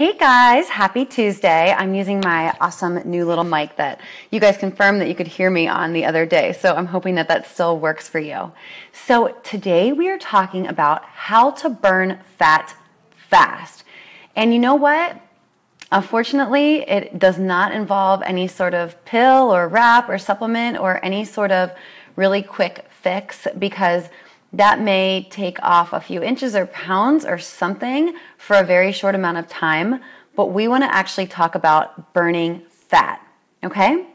Hey guys, happy Tuesday. I'm using my awesome new little mic that you guys confirmed that you could hear me on the other day, so I'm hoping that that still works for you. So today we are talking about how to burn fat fast. And you know what? Unfortunately, it does not involve any sort of pill or wrap or supplement or any sort of really quick fix, because that may take off a few inches or pounds or something for a very short amount of time, but we want to actually talk about burning fat, okay?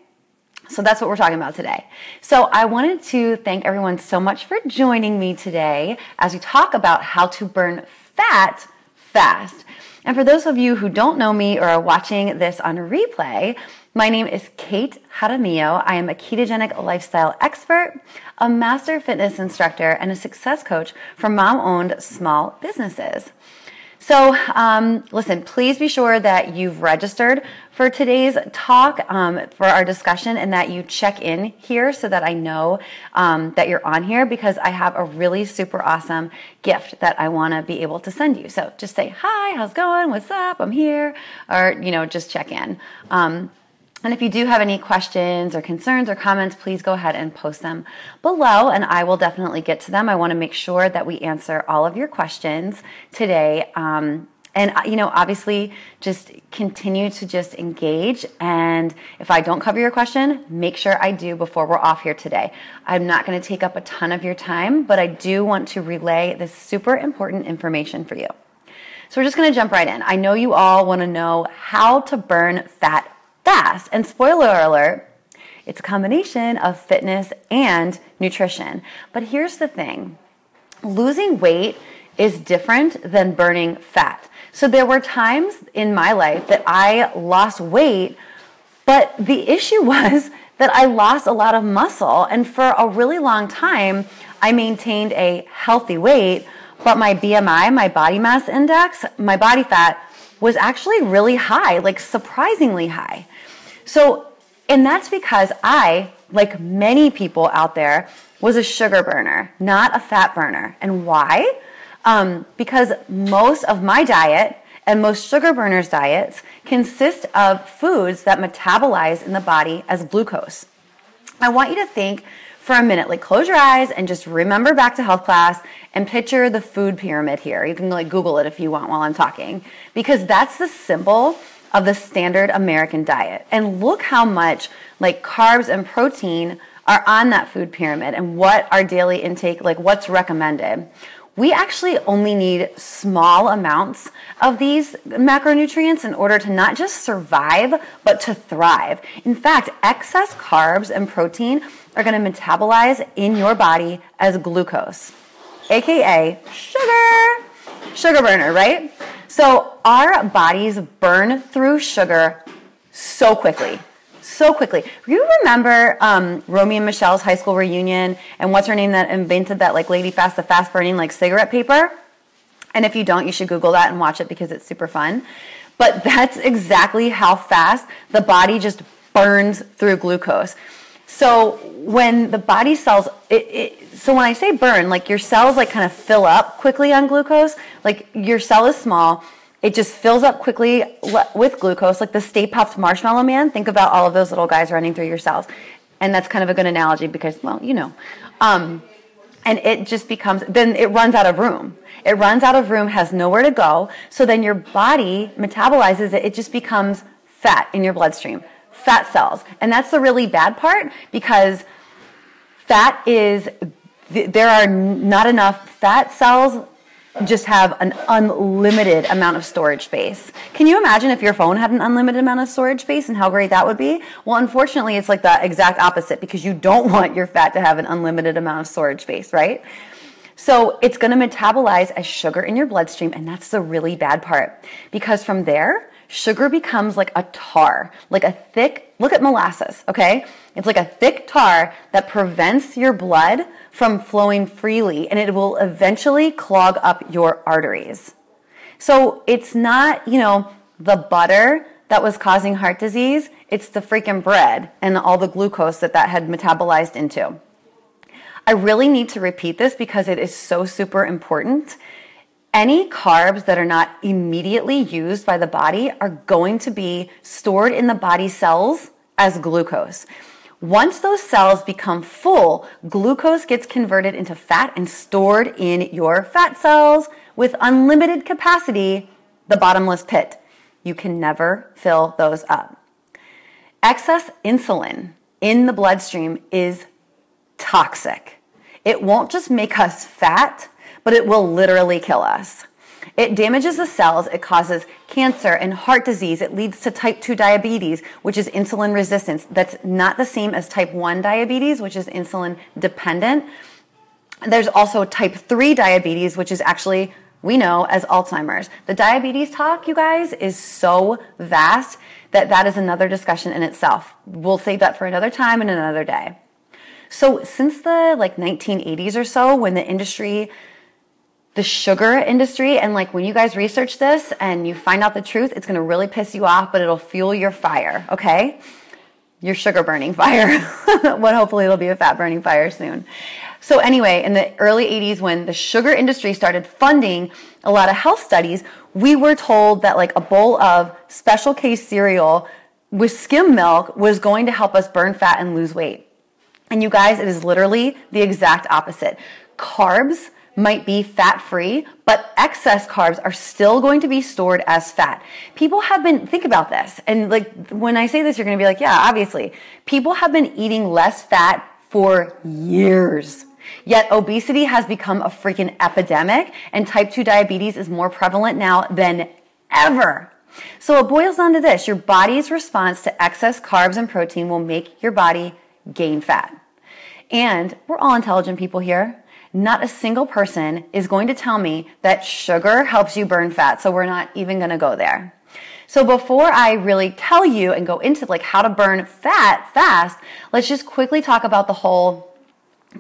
So that's what we're talking about today. So I wanted to thank everyone so much for joining me today as we talk about how to burn fat fast. And for those of you who don't know me or are watching this on replay, my name is Kate Jaramillo. I am a ketogenic lifestyle expert, a master fitness instructor, and a success coach for mom-owned small businesses. So listen, please be sure that you've registered for today's talk, for our discussion, and that you check in here so that I know that you're on here, because I have a really super awesome gift that I want to be able to send you. So just say, hi, how's it going? What's up? I'm here. Or, just check in. And if you do have any questions or concerns or comments, please go ahead and post them below, and I will definitely get to them. I want to make sure that we answer all of your questions today. And, obviously just continue to just engage. And if I don't cover your question, make sure I do before we're off here today. I'm not going to take up a ton of your time, but I do want to relay this super important information for you. So we're just going to jump right in. I know you all want to know how to burn fat fast. And spoiler alert, it's a combination of fitness and nutrition. But here's the thing. Losing weight is different than burning fat. So there were times in my life that I lost weight, but the issue was that I lost a lot of muscle. And for a really long time, I maintained a healthy weight, but my BMI, my body mass index, my body fat was actually really high, like surprisingly high. So, and that's because I, like many people out there, was a sugar burner, not a fat burner. And why? Because most of my diet and most sugar burners' diets consist of foods that metabolize in the body as glucose. I want you to think for a minute, like close your eyes and just remember back to health class and picture the food pyramid here. You can Google it if you want while I'm talking, because that's the symbol of the standard American diet. And look how much carbs and protein are on that food pyramid and what our daily intake, what's recommended. We actually only need small amounts of these macronutrients in order to not just survive, but to thrive. In fact, excess carbs and protein are going to metabolize in your body as glucose, aka sugar burner, right? So our bodies burn through sugar so quickly. You remember Romy and Michelle's high school reunion, and what's her name that invented that lady fast, the fast burning cigarette paper? And if you don't, you should Google that and watch it because it's super fun. But that's exactly how fast the body just burns through glucose. So when the body cells, so when I say burn, your cells kind of fill up quickly on glucose. Your cell is small. It just fills up quickly with glucose, like the Stay Puft Marshmallow Man. Think about all of those little guys running through your cells. And that's kind of a good analogy because, and it just becomes, then it runs out of room. It runs out of room, has nowhere to go. So then your body metabolizes it. It just becomes fat in your bloodstream, fat cells. And that's the really bad part, because there are not enough fat cells. Just have an unlimited amount of storage space. Can you imagine if your phone had an unlimited amount of storage space and how great that would be? Well, unfortunately, it's the exact opposite, because you don't want your fat to have an unlimited amount of storage space, right? So it's going to metabolize as sugar in your bloodstream, and that's the really bad part, because from there, sugar becomes like a tar, like a thick, look at molasses, okay? It's like a thick tar that prevents your blood from flowing freely, and it will eventually clog up your arteries. So it's not, the butter that was causing heart disease, it's the freaking bread and all the glucose that had metabolized into. I really need to repeat this because it is so super important. Any carbs that are not immediately used by the body are going to be stored in the body cells as glucose. Once those cells become full, glucose gets converted into fat and stored in your fat cells with unlimited capacity, the bottomless pit. You can never fill those up. Excess insulin in the bloodstream is toxic. It won't just make us fat, but it will literally kill us. It damages the cells, it causes cancer and heart disease, it leads to type 2 diabetes, which is insulin resistance. That's not the same as type 1 diabetes, which is insulin dependent. There's also type 3 diabetes, which is actually, we know as Alzheimer's. The diabetes talk, you guys, is so vast that is another discussion in itself. We'll save that for another time and another day. So since the 1980s or so, when the sugar industry, and when you guys research this and you find out the truth, it's going to really piss you off, but it'll fuel your fire, okay? Your sugar burning fire. What hopefully it'll be a fat burning fire soon. So anyway, in the early 80s, when the sugar industry started funding a lot of health studies, we were told that a bowl of Special K cereal with skim milk was going to help us burn fat and lose weight. And you guys, it is literally the exact opposite. Carbs might be fat-free, but excess carbs are still going to be stored as fat. People have been, think about this, and when I say this, you're going to be like, yeah, obviously. People have been eating less fat for years. Yet obesity has become a freaking epidemic, and type 2 diabetes is more prevalent now than ever. So it boils down to this. Your body's response to excess carbs and protein will make your body gain fat. And we're all intelligent people here. Not a single person is going to tell me that sugar helps you burn fat, so we're not even going to go there. So before I really tell you and go into how to burn fat fast, let's just quickly talk about the whole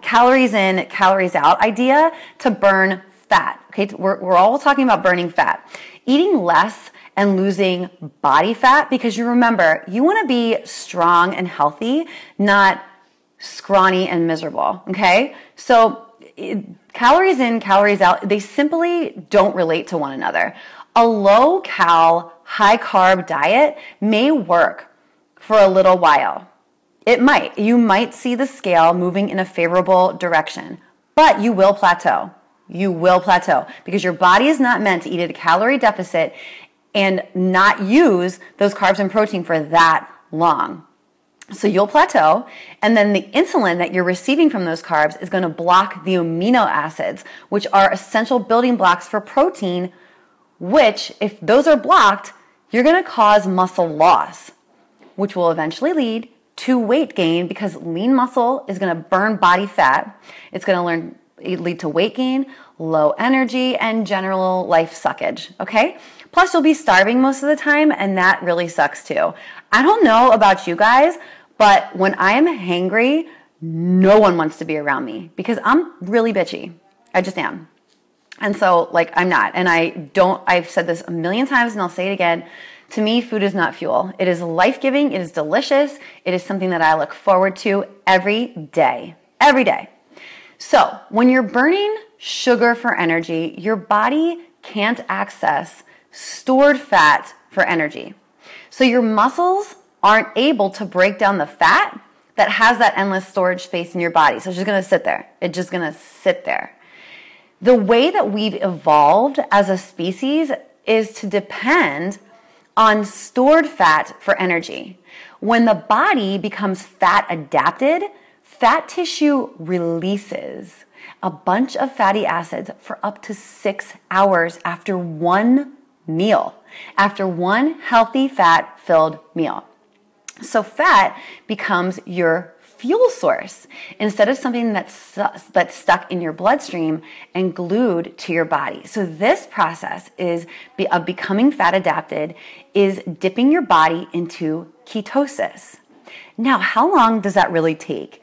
calories in, calories out idea to burn fat. Okay, we're all talking about burning fat. Eating less and losing body fat, because you remember, you want to be strong and healthy, not scrawny and miserable, okay? So calories in, calories out, they simply don't relate to one another. A low-cal, high-carb diet may work for a little while. It might. You might see the scale moving in a favorable direction, but you will plateau. You will plateau because your body is not meant to eat at a calorie deficit and not use those carbs and protein for that long. So you'll plateau, and then the insulin that you're receiving from those carbs is going to block the amino acids, which are essential building blocks for protein, which, if those are blocked, you're going to cause muscle loss, which will eventually lead to weight gain because lean muscle is going to burn body fat. It's going to lead to weight gain, low energy, and general life suckage, okay? Plus, you'll be starving most of the time, and that really sucks too. I don't know about you guys, but when I am hangry, no one wants to be around me because I'm really bitchy. I just am. And so, I'm not. And I've said this a million times and I'll say it again. To me, food is not fuel. It is life-giving. It is delicious. It is something that I look forward to every day. Every day. So when you're burning sugar for energy, your body can't access stored fat for energy. So your muscles aren't able to break down the fat that has that endless storage space in your body. So it's just going to sit there. It's just going to sit there. The way that we've evolved as a species is to depend on stored fat for energy. When the body becomes fat adapted, fat tissue releases a bunch of fatty acids for up to 6 hours after one meal, after one healthy fat-filled meal. So fat becomes your fuel source instead of something that's stuck in your bloodstream and glued to your body. So this process of becoming fat adapted is dipping your body into ketosis. Now, how long does that really take?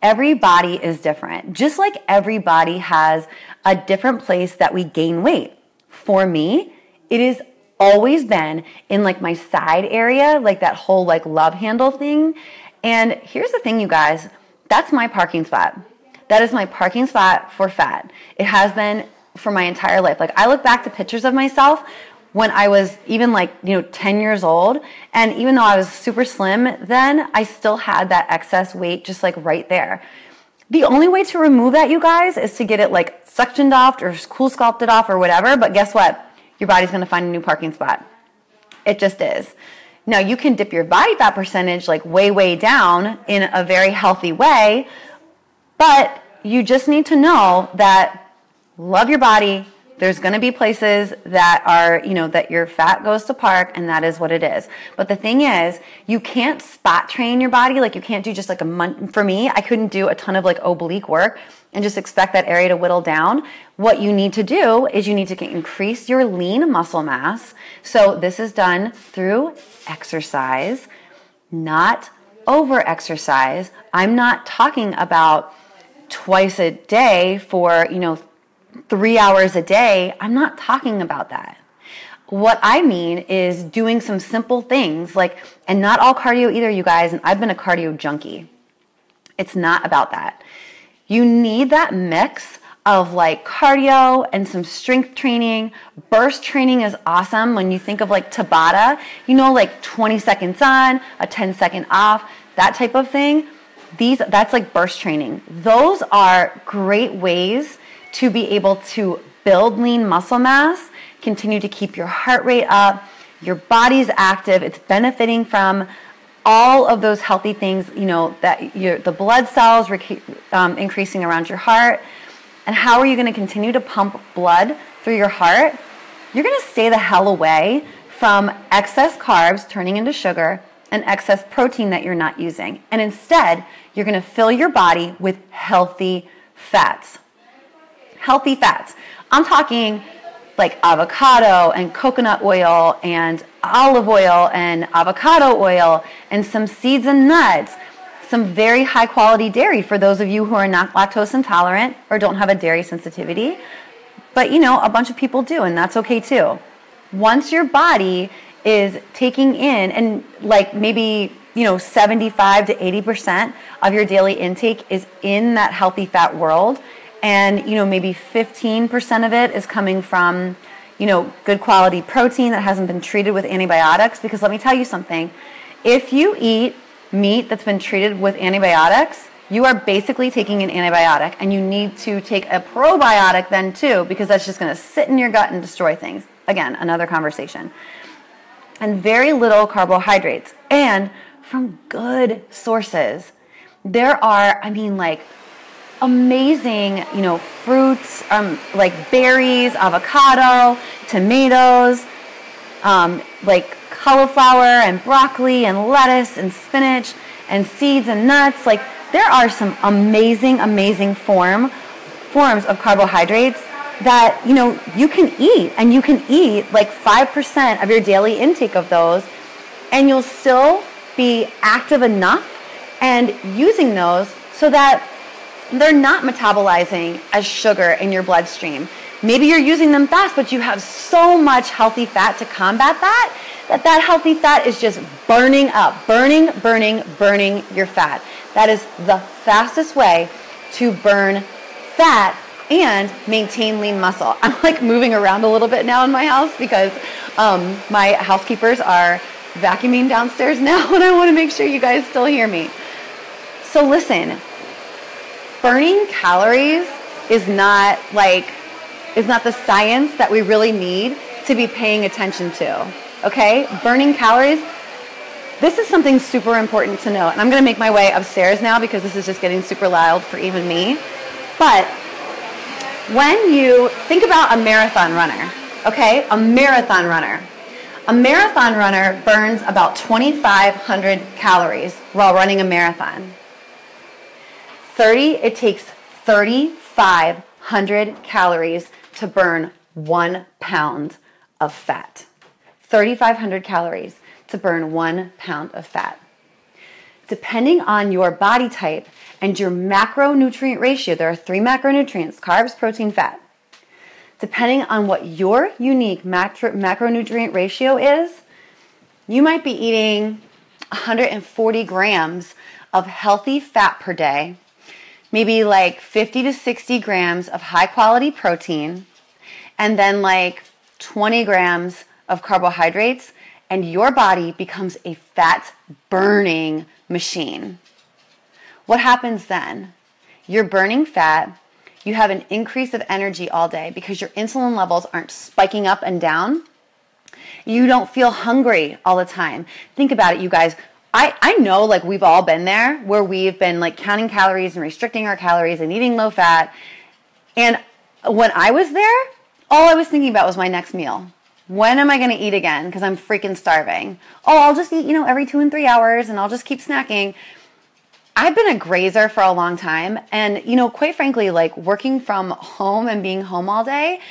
Every body is different. Just like every body has a different place that we gain weight. For me, it has always been in my side area, that whole love handle thing. And here's the thing, you guys, that's my parking spot. That is my parking spot for fat. It has been for my entire life. Like I look back to pictures of myself when I was even 10 years old. And even though I was super slim then, I still had that excess weight just like right there. The only way to remove that, you guys, is to get it like suctioned off or cool sculpted off or whatever. But guess what? Your body's going to find a new parking spot. It just is. Now you can dip your body fat percentage like way, way down in a very healthy way. But you just need to know that love your body. There's going to be places that are, that your fat goes to park, and that is what it is. But the thing is, you can't spot train your body. Like you can't do just like for me, I couldn't do a ton of like oblique work and just expect that area to whittle down. What you need to do is you need to increase your lean muscle mass. So this is done through exercise, not over exercise. I'm not talking about twice a day for, 3 hours a day. I'm not talking about that. What I mean is doing some simple things and not all cardio either, you guys, and I've been a cardio junkie. It's not about that. You need that mix of like cardio and some strength training. Burst training is awesome. When you think of like Tabata, like 20 seconds on, a 10-second off, that type of thing. That's like burst training. Those are great ways to be able to build lean muscle mass, continue to keep your heart rate up, your body's active, it's benefiting from all of those healthy things, that the blood cells increasing around your heart. And how are you going to continue to pump blood through your heart? You're going to stay the hell away from excess carbs turning into sugar and excess protein that you're not using. And instead, you're going to fill your body with healthy fats. Healthy fats. I'm talking like avocado and coconut oil and olive oil and avocado oil and some seeds and nuts, some very high quality dairy for those of you who are not lactose intolerant or don't have a dairy sensitivity. But a bunch of people do, and that's okay too. Once your body is taking in, and like maybe 75 to 80% of your daily intake is in that healthy fat world, and maybe 15% of it is coming from good quality protein that hasn't been treated with antibiotics. Because let me tell you something, if you eat meat that's been treated with antibiotics, you are basically taking an antibiotic, and you need to take a probiotic then too, because that's just going to sit in your gut and destroy things. Again, another conversation. And very little carbohydrates, and from good sources. There are, amazing, fruits, like berries, avocado, tomatoes, like cauliflower and broccoli and lettuce and spinach and seeds and nuts. Like there are some amazing, amazing forms of carbohydrates that, you can eat, and you can eat like 5% of your daily intake of those, and you'll still be active enough and using those so that they're not metabolizing as sugar in your bloodstream. Maybe you're using them fast, but you have so much healthy fat to combat that healthy fat is just burning up, burning your fat. That is the fastest way to burn fat and maintain lean muscle. I'm like moving around a little bit now in my house because my housekeepers are vacuuming downstairs now, and I want to make sure you guys still hear me. So listen, burning calories is not the science that we really need to be paying attention to, okay? Burning calories, this is something super important to know. And I'm going to make my way upstairs now because this is just getting super loud for even me. But when you think about a marathon runner, okay? A marathon runner burns about 2,500 calories while running a marathon. It takes 3,500 calories to burn 1 pound of fat. 3,500 calories to burn 1 pound of fat. Depending on your body type and your macronutrient ratio, there are 3 macronutrients: carbs, protein, fat. Depending on what your unique macronutrient ratio is, you might be eating 140 grams of healthy fat per day, maybe like 50 to 60 grams of high quality protein, and then like 20 grams of carbohydrates, and your body becomes a fat burning machine. What happens then? You're burning fat. You have an increase of energy all day because your insulin levels aren't spiking up and down. You don't feel hungry all the time. Think about it, you guys. I know like we've all been there where we've been like counting calories and restricting our calories and eating low fat. And when I was there, all I was thinking about was my next meal. When am I going to eat again? Because I'm freaking starving. Oh, I'll just eat, every 2 and 3 hours and I'll just keep snacking. I've been a grazer for a long time. And, quite frankly, like working from home and being home all day,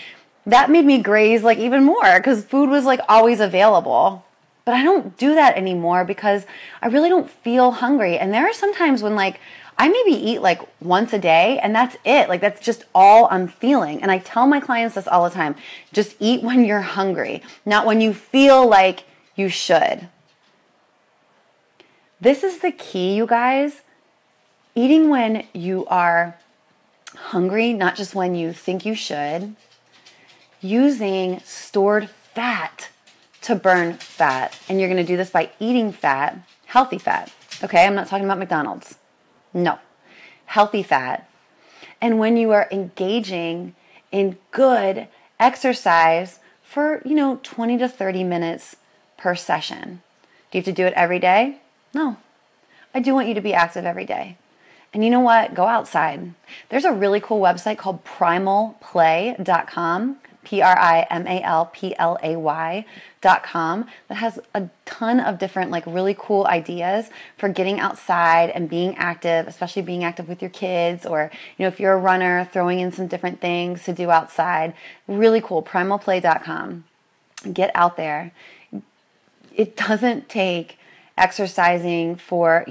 that made me graze like even more because food was like always available. But I don't do that anymore because I really don't feel hungry. And there are some times when like I maybe eat like once a day and that's it. Like that's just all I'm feeling. And I tell my clients this all the time. Just eat when you're hungry, not when you feel like you should. This is the key, you guys. Eating when you are hungry, not just when you think you should. Using stored fat to burn fat. And you're going to do this by eating fat, healthy fat. Okay, I'm not talking about McDonald's. No, healthy fat. And when you are engaging in good exercise for, 20 to 30 minutes per session. Do you have to do it every day? No. I do want you to be active every day. And you know what? Go outside. There's a really cool website called primalplay.com. primalplay.com that has a ton of different like really cool ideas for getting outside and being active, especially being active with your kids or, if you're a runner, throwing in some different things to do outside. Really cool, primalplay.com. Get out there. It doesn't take exercising for,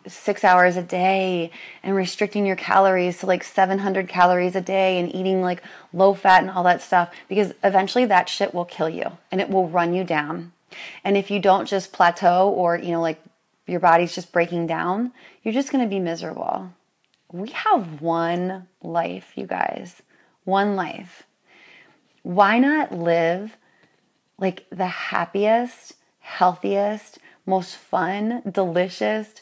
6 hours a day and restricting your calories to like 700 calories a day and eating like low fat and all that stuff, because eventually that shit will kill you and it will run you down. And if you don't just plateau or, like your body's just breaking down, you're just going to be miserable. We have one life, you guys, one life. Why not live like the happiest, healthiest, most fun, delicious,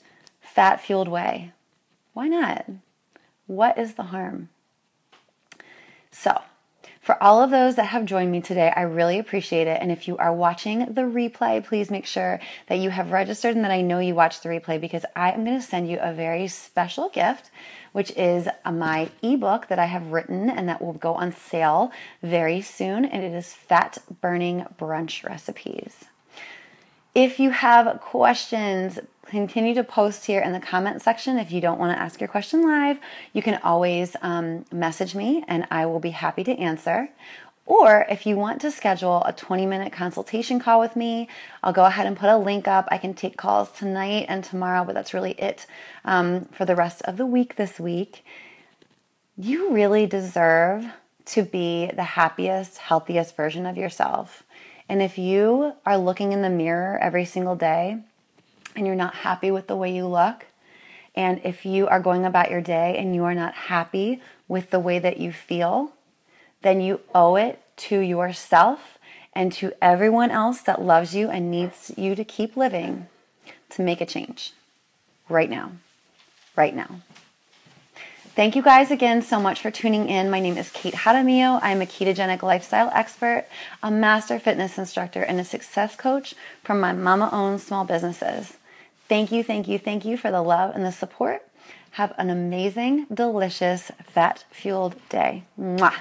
fat-fueled way? Why not? What is the harm? So, for all of those that have joined me today, I really appreciate it. And if you are watching the replay, please make sure that you have registered and that I know you watched the replay, because I am going to send you a very special gift, which is my ebook that I have written and that will go on sale very soon. And it is Fat Burning Brunch Recipes. If you have questions, continue to post here in the comment section. If you don't want to ask your question live, you can always message me and I will be happy to answer. Or if you want to schedule a 20-minute consultation call with me, I'll go ahead and put a link up. I can take calls tonight and tomorrow, but that's really it for the rest of the week this week. You really deserve to be the happiest, healthiest version of yourself. And if you are looking in the mirror every single day and you're not happy with the way you look, and if you are going about your day and you are not happy with the way that you feel, then you owe it to yourself and to everyone else that loves you and needs you to keep living to make a change right now. Right now. Thank you guys again so much for tuning in. My name is Kate Jaramillo. I'm a ketogenic lifestyle expert, a master fitness instructor, and a success coach from my mama-owned small businesses. Thank you, thank you, thank you for the love and the support. Have an amazing, delicious, fat-fueled day. Mwah.